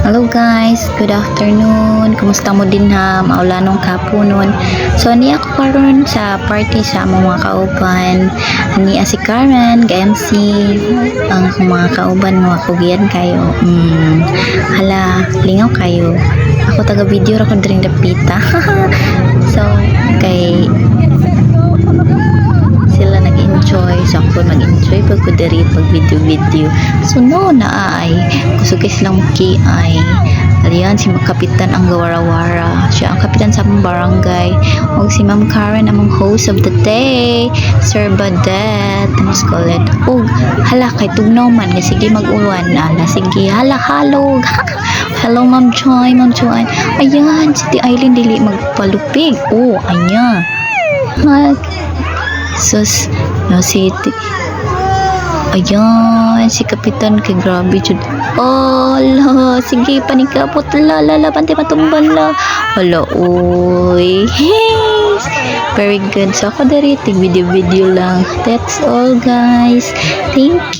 Hello guys, good afternoon. Kumusta mo din ha? Maulanong kapunon. So ni ako karon sa party sa among mga kauban. Ni si Karen, MC, ang mga kauban mga kugian kayo. Hala, lingaw kayo. Ako taga video ra ko dring dapita. So kay sila nag-enjoy, so ako mag-enjoy pag ko diri pag video so no na ay kusog silang kiay aliyan si kapitan ang gawarawara, siya ang kapitan sa among barangay, ug si Ma'am Karen among host of the day, Sir Badet mas kulit, ug hala kay tugnaw man nga sige mag-uwan ala sige hala halog. Hello Ma'am Joy, ayan si T. Aileen dili magpalupig, oh anya sus no city ayan si kapitan kay grabe jud oh la sige panikapot la pante matumbal la hala oy very good so ako diri video lang, that's all guys, thank you.